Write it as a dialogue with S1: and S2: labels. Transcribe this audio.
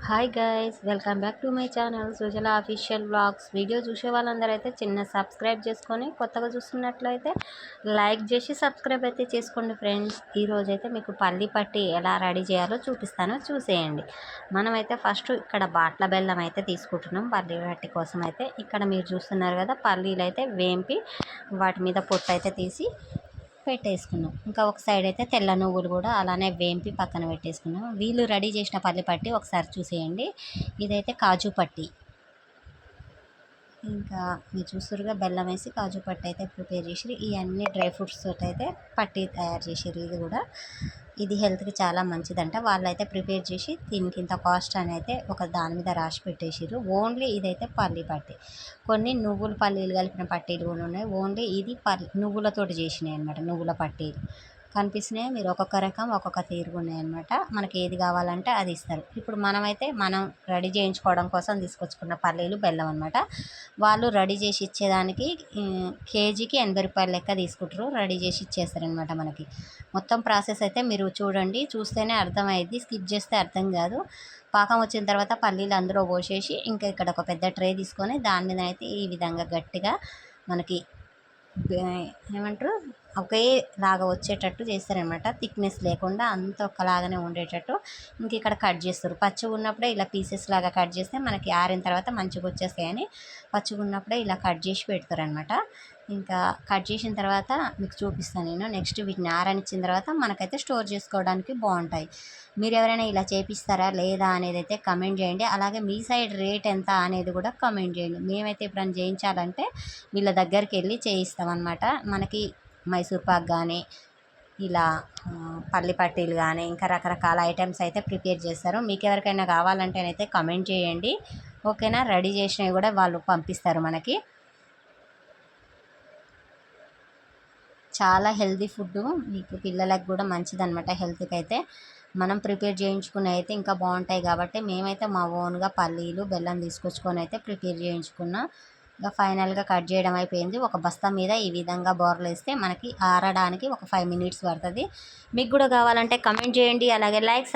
S1: Hi guys, welcome back to my channel Sujala official vlogs. Video చూసే వాళ్ళందరూ అయితే చిన్న సబ్స్క్రైబ్ చేసుకొని, కొత్తగా చూస్తున్నట్లయితే లైక్ చేసి సబ్స్క్రైబ్ అయితే చేసుకోండి ఫ్రెండ్స్. ఈరోజు అయితే మీకు పల్లి పట్టి ఎలా రెడీ చేయాలో చూపిస్తాను, చూసేయండి. మనమైతే ఫస్ట్ ఇక్కడ బాట్ల బెల్లం అయితే తీసుకుంటున్నాం పల్లి పట్టి కోసం. అయితే ఇక్కడ మీరు చూస్తున్నారు కదా, పల్లీలు అయితే వేంపి వాటి మీద పొట్టు అయితే తీసి పెట్టేసుకున్నాం. ఇంకా ఒక సైడ్ అయితే తెల్ల నువ్వులు కూడా అలానే వేంపి పక్కన పెట్టేసుకున్నాం. వీళ్ళు రెడీ చేసిన పల్లి పట్టి ఒకసారి చూసేయండి. ఇదైతే కాజు పట్టి. ఇంకా మీరు చూస్తురుగా బెల్లం వేసి కాజు పట్టి అయితే ప్రిపేర్ చేసిరు. ఇవన్నీ డ్రై ఫ్రూట్స్ తోటి అయితే పట్టి తయారు చేసిరు. ఇది కూడా ఇది హెల్త్కి చాలా మంచిదంట. వాళ్ళైతే ప్రిపేర్ చేసి దీనికి ఇంత కాస్ట్ అని అయితే ఒక దాని మీద రాసి పెట్టేసిరు. ఓన్లీ ఇదైతే పల్లి పట్టి. కొన్ని నువ్వులు పల్లీలు కలిపిన పట్టీలు కూడా ఉన్నాయి. ఓన్లీ ఇది నువ్వులతోటి చేసినాయి అనమాట. నువ్వుల పట్టీలు కనిపిస్తున్నాయి. మీరు ఒక్కొక్క రకం ఒక్కొక్క తీరుగా ఉన్నాయన్నమాట. మనకి ఏది కావాలంటే అది ఇస్తారు. ఇప్పుడు మనం రెడీ చేయించుకోవడం కోసం తీసుకొచ్చుకున్న పల్లీలు బెల్లం అనమాట. వాళ్ళు రెడీ చేసి ఇచ్చేదానికి కేజీకి 80 రూపాయలు లెక్క తీసుకుంటారు. రెడీ చేసి ఇచ్చేస్తారనమాట మనకి. మొత్తం ప్రాసెస్ అయితే మీరు చూడండి, చూస్తేనే అర్థమయ్యేది, స్కిప్ చేస్తే అర్థం కాదు. పాకం వచ్చిన తర్వాత పల్లీలు అందులో పోసేసి ఇంకా ఇక్కడ ఒక పెద్ద ట్రే తీసుకొని దాని మీద అయితే ఈ విధంగా గట్టిగా మనకి ఏమంటారు ఒకే లాగా వచ్చేటట్టు చేస్తారనమాట. థిక్నెస్ లేకుండా అంత ఒకలాగానే ఉండేటట్టు ఇంక ఇక్కడ కట్ చేస్తారు. పచ్చిగా ఉన్నప్పుడే ఇలా పీసెస్ లాగా కట్ చేస్తే మనకి ఆరిన తర్వాత మంచిగా వచ్చేస్తాయని పచ్చిగా ఉన్నప్పుడే ఇలా కట్ చేసి పెడతారనమాట. ఇంకా కట్ చేసిన తర్వాత మీకు చూపిస్తాను నేను. నెక్స్ట్ వీటిని ఆరనిచ్చిన తర్వాత మనకైతే స్టోర్ చేసుకోవడానికి బాగుంటాయి. మీరు ఎవరైనా ఇలా చేపిస్తారా లేదా అనేది అయితే కమెంట్ చేయండి. అలాగే మీ సైడ్ రేట్ ఎంత అనేది కూడా కమెంట్ చేయండి. మేమైతే ఎప్పుడైనా చేయించాలంటే వీళ్ళ దగ్గరికి వెళ్ళి చేయిస్తామన్నమాట. మనకి మైసూర్ పాక్ కానీ ఇలా పల్లి పట్టీలు కానీ ఇంకా రకరకాల ఐటమ్స్ అయితే ప్రిపేర్ చేస్తారు. మీకు ఎవరికైనా కావాలంటే అయితే కమెంట్ చేయండి, ఓకేనా. రెడీ చేసినవి కూడా వాళ్ళు పంపిస్తారు మనకి. చాలా హెల్తీ ఫుడ్, మీకు పిల్లలకు కూడా మంచిదన్నమాట. హెల్త్కి అయితే మనం ప్రిపేర్ చేయించుకుని అయితే ఇంకా బాగుంటాయి. కాబట్టి మేమైతే మా ఓన్గా పల్లీలు బెల్లం తీసుకొచ్చుకొని అయితే ప్రిపేర్ చేయించుకున్నాం. ఇంకా ఫైనల్గా కట్ చేయడం అయిపోయింది. ఒక బస్తా మీద ఈ విధంగా బోర్లు వేస్తే మనకి ఆరడానికి ఒక 5 మినిట్స్ పడుతుంది. మీకు కూడా కావాలంటే కమెంట్ చేయండి. అలాగే లైక్